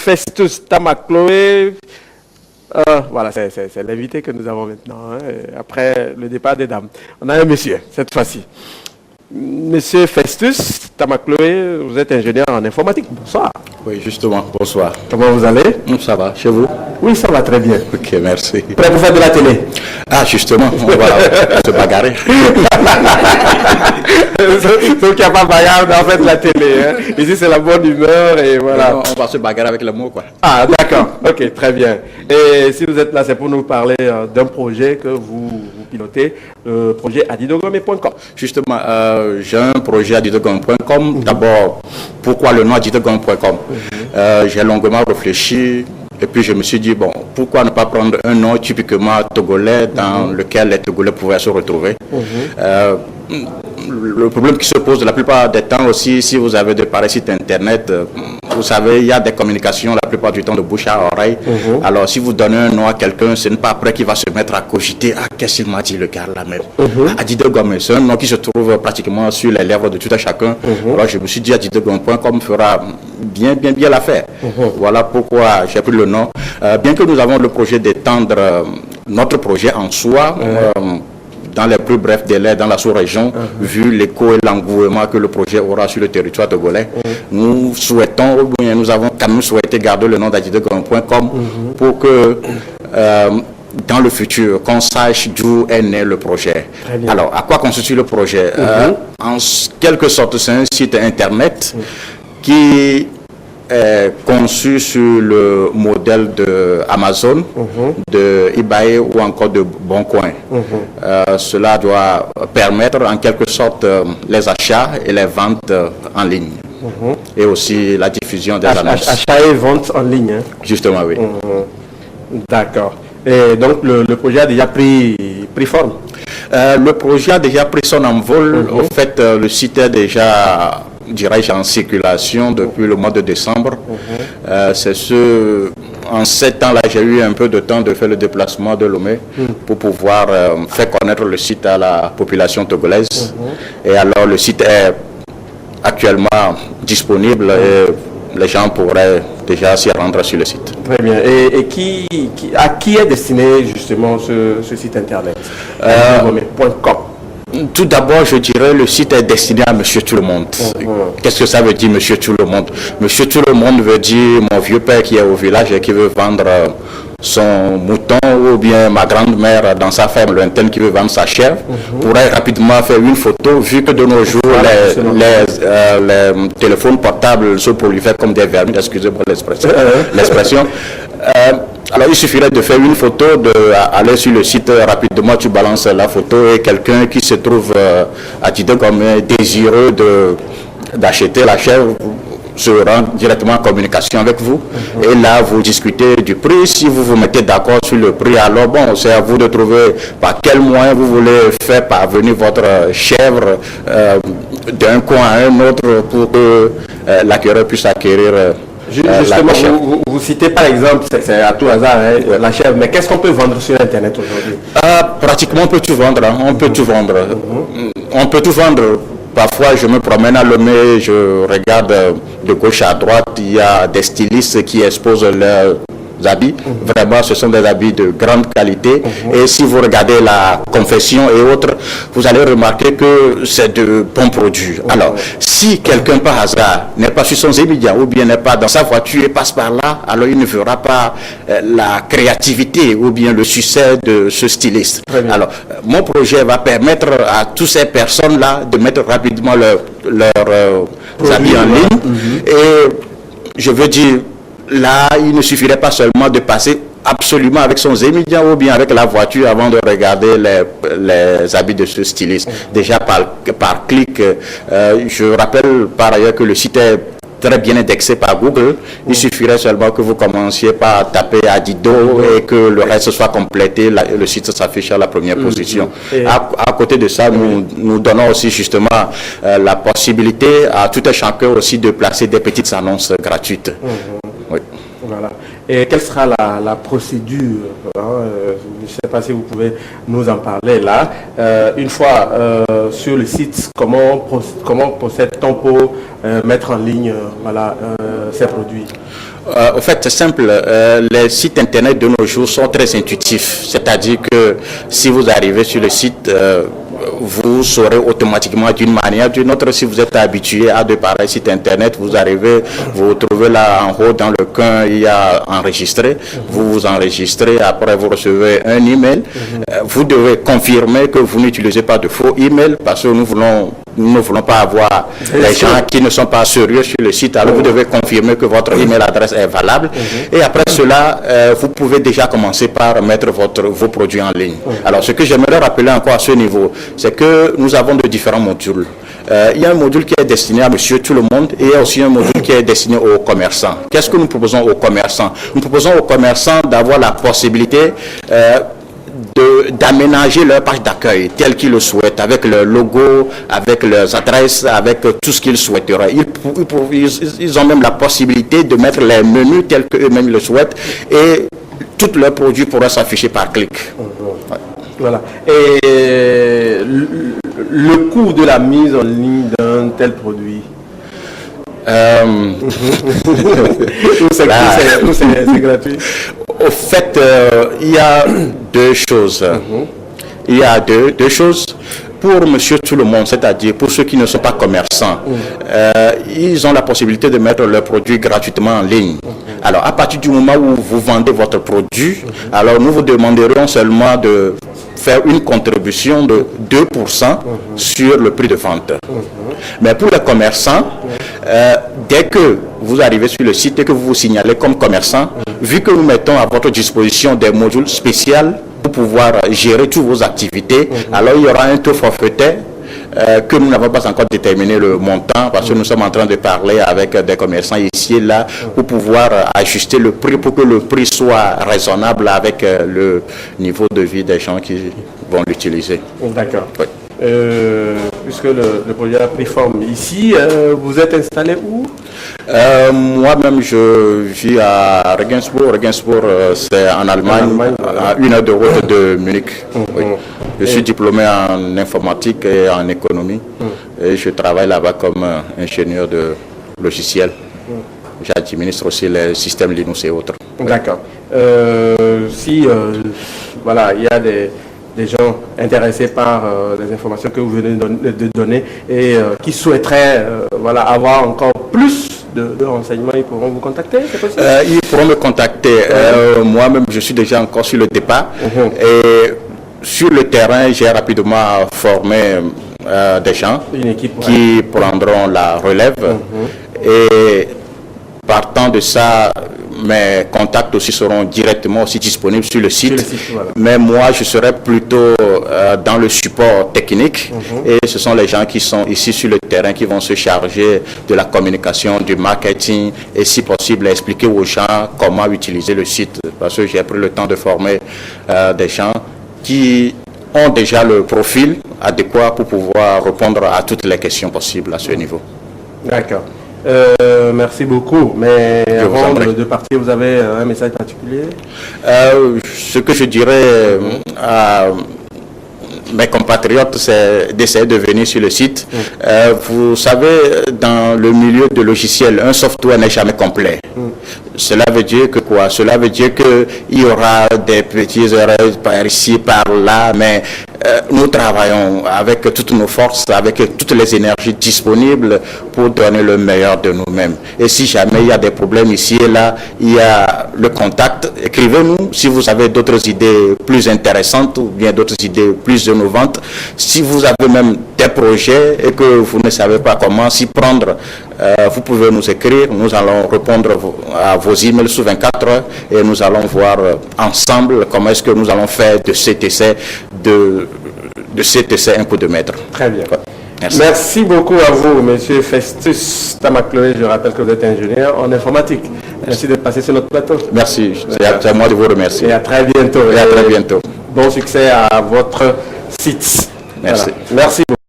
Festus Tamakloé. Voilà, c'est l'invité que nous avons maintenant, hein, après le départ des dames. On a un monsieur, cette fois-ci. Monsieur Festus Tamakloé, vous êtes ingénieur en informatique. Bonsoir. Oui, justement, bonsoir. Comment vous allez? Ça va, chez vous? Oui, ça va très bien. Ok, merci. Prêt pour faire de la télé? Ah, justement, on va se bagarrer. Donc il n'y a pas de bagarre dans fait la télé. Hein. Ici, c'est la bonne humeur et voilà. On va se bagarrer avec le mot, quoi. Ah, d'accord. Ok, très bien. Et si vous êtes là, c'est pour nous parler d'un projet que vous pilotez, le projet adidogome.com. Justement, j'ai un projet adidogome.com. D'abord, pourquoi le nom adidogome.com? J'ai longuement réfléchi. Et puis je me suis dit, bon, pourquoi ne pas prendre un nom typiquement togolais dans lequel les Togolais pouvaient se retrouver. Le problème qui se pose la plupart des temps aussi, si vous avez de pareils sites internet, vous savez, il y a des communications la plupart du temps de bouche à oreille. Alors si vous donnez un nom à quelqu'un, ce n'est pas après qu'il va se mettre à cogiter, ah, qu'est-ce qu'il m'a dit le gars là même. Adidogome, c'est un nom qui se trouve pratiquement sur les lèvres de tout un chacun. Alors je me suis dit, adidogome.com fera bien l'affaire. Voilà pourquoi j'ai pris le nom. Bien que nous avons le projet d'étendre notre projet en soi, dans les plus brefs délais dans la sous-région, vu l'écho et l'engouement que le projet aura sur le territoire togolais. Nous souhaitons, nous avons quand même souhaité garder le nom d'adidogome.com pour que dans le futur, qu'on sache d'où est né le projet. Alors, à quoi consiste le projet? En quelque sorte, c'est un site internet qui est conçu sur le modèle de Amazon, de eBay ou encore de Boncoin. Cela doit permettre en quelque sorte les achats et les ventes en ligne. Et aussi la diffusion des annonces. Achats et ventes en ligne. Hein? Justement, oui. D'accord. Et donc le projet a déjà pris forme? Le projet a déjà pris son envol. Au fait, le site est déjà, dirais-je, en circulation depuis le mois de décembre. C'est en 7 ans là, j'ai eu un peu de temps de faire le déplacement de Lomé pour pouvoir faire connaître le site à la population togolaise. Et alors le site est actuellement disponible et les gens pourraient déjà s'y rendre sur le site. Très bien. Et à qui est destiné justement ce site internet .com? Tout d'abord, je dirais le site est destiné à Monsieur Tout le Monde. Qu'est-ce que ça veut dire, Monsieur Tout le Monde? Monsieur Tout le Monde veut dire mon vieux père qui est au village et qui veut vendre son mouton, ou bien ma grand-mère dans sa ferme lointaine qui veut vendre sa chèvre, pourrait rapidement faire une photo, vu que de nos jours, les téléphones portables se prolifèrent comme des vermines, excusez-moi l'expression. Alors il suffirait de faire une photo, aller sur le site rapidement, tu balances la photo et quelqu'un qui se trouve comme désireux d'acheter la chèvre se rend directement en communication avec vous. Et là, vous discutez du prix. Si vous vous mettez d'accord sur le prix, alors bon, c'est à vous de trouver par quel moyen vous voulez faire parvenir votre chèvre d'un coin à un autre pour que l'acquéreur puisse acquérir justement, vous citez par exemple, c'est à tout hasard, hein, la chèvre, mais qu'est-ce qu'on peut vendre sur Internet aujourd'hui? Pratiquement, on peut tout vendre. Hein. On peut tout vendre. On peut tout vendre. Parfois, je me promène à Lomé, je regarde de gauche à droite, il y a des stylistes qui exposent leurs habits. Vraiment, ce sont des habits de grande qualité. Et si vous regardez la confection et autres, vous allez remarquer que c'est de bons produits. Alors, si quelqu'un par hasard n'est pas sur son immédiat ou bien n'est pas dans sa voiture et passe par là, alors il ne verra pas la créativité ou bien le succès de ce styliste. Alors, mon projet va permettre à toutes ces personnes-là de mettre rapidement leurs habits en ligne. Et je veux dire, là, il ne suffirait pas seulement de passer absolument avec son immédiat ou bien avec la voiture avant de regarder les habits de ce styliste. Déjà par clic, je rappelle par ailleurs que le site est très bien indexé par Google. Il suffirait seulement que vous commenciez par taper Adido et que le reste soit complété. Le site s'affiche à la première position. À côté de ça, nous donnons aussi justement la possibilité à tout un chacun aussi de placer des petites annonces gratuites. Oui. Voilà. Et quelle sera la procédure je ne sais pas si vous pouvez nous en parler là. Une fois sur le site, comment procède-t-on pour mettre en ligne ces produits? Au fait, c'est simple. Les sites internet de nos jours sont très intuitifs. C'est-à-dire que si vous arrivez sur le site, vous saurez automatiquement d'une manière ou d'une autre. Si vous êtes habitué à de pareils sites internet, vous arrivez, vous trouvez là en haut dans le coin, il y a enregistré. Vous vous enregistrez, après vous recevez un email. Vous devez confirmer que vous n'utilisez pas de faux emails parce que nous ne voulons pas avoir les gens qui ne sont pas sérieux sur le site. Alors vous devez confirmer que votre email adresse est valable. Et après cela, vous pouvez déjà commencer par mettre vos produits en ligne. Alors ce que j'aimerais rappeler encore à ce niveau, c'est que nous avons de différents modules. Il y a un module qui est destiné à monsieur tout le monde et il y a aussi un module qui est destiné aux commerçants. Qu'est-ce que nous proposons aux commerçants? Nous proposons aux commerçants d'avoir la possibilité d'aménager leur page d'accueil telle qu'ils le souhaitent, avec le logo, avec leurs adresses, avec tout ce qu'ils souhaiteraient. Ils ont même la possibilité de mettre les menus tels qu'eux-mêmes le souhaitent et tous leurs produits pourraient s'afficher par clic. Ouais. Voilà. Et le coût de la mise en ligne d'un tel produit, c'est gratuit? Au fait, il y a deux choses. Il y a deux choses. Pour monsieur tout le monde, c'est-à-dire pour ceux qui ne sont pas commerçants, ils ont la possibilité de mettre leurs produits gratuitement en ligne. Alors, à partir du moment où vous vendez votre produit, alors nous vous demanderons seulement de faire une contribution de 2% sur le prix de vente. Mais pour les commerçants, dès que vous arrivez sur le site et que vous vous signalez comme commerçant, vu que nous mettons à votre disposition des modules spéciaux pour pouvoir gérer toutes vos activités, alors il y aura un taux forfaitaire que nous n'avons pas encore déterminé le montant parce que nous sommes en train de parler avec des commerçants ici et là pour pouvoir ajuster le prix pour que le prix soit raisonnable avec le niveau de vie des gens qui vont l'utiliser. D'accord. Oui. Puisque le projet a pris forme ici, vous êtes installé où? Moi-même, je vis à Regensburg. Regensburg, c'est en Allemagne, à 1 heure de route de Munich. Oui. Je suis diplômé en informatique et en économie. Et je travaille là-bas comme ingénieur de logiciel. J'administre aussi les systèmes Linux et autres. D'accord. Si voilà, il y a des gens intéressés par les informations que vous venez de donner et qui souhaiteraient voilà, avoir encore plus de renseignements, ils pourront vous contacter, c'est possible? Ils pourront me contacter. Moi-même, je suis déjà encore sur le départ. Et sur le terrain, j'ai rapidement formé des gens qui prendront la relève. Et partant de ça, mes contacts aussi seront directement aussi disponibles sur le site. Voilà. Mais moi, je serai plutôt dans le support technique. Et ce sont les gens qui sont ici sur le terrain qui vont se charger de la communication, du marketing et si possible expliquer aux gens comment utiliser le site. Parce que j'ai pris le temps de former des gens qui ont déjà le profil adéquat pour pouvoir répondre à toutes les questions possibles à ce niveau. D'accord. Merci beaucoup. Mais avant de partir, vous avez un message particulier? Ce que je dirais à mes compatriotes, c'est d'essayer de venir sur le site. Vous savez, dans le milieu de logiciel, un software n'est jamais complet. Cela veut dire que quoi? Cela veut dire qu'il y aura des petites erreurs par ici, par là, mais nous travaillons avec toutes nos forces, avec toutes les énergies disponibles pour donner le meilleur de nous-mêmes. Et si jamais il y a des problèmes ici et là, il y a le contact. Écrivez-nous si vous avez d'autres idées plus intéressantes ou bien d'autres idées plus innovantes. Si vous avez même des projets et que vous ne savez pas comment s'y prendre, vous pouvez nous écrire. Nous allons répondre à vos emails sous 24 heures et nous allons voir ensemble comment est-ce que nous allons faire de cet essai un coup de maître. Très bien. Merci. Merci beaucoup à vous, Monsieur Festus Tamakloé. Je rappelle que vous êtes ingénieur en informatique. Merci d'être passé sur notre plateau. Merci. C'est à moi de vous remercier. Et à très bientôt. Et à très bientôt. Bon succès à votre site. Merci. Voilà. Merci beaucoup.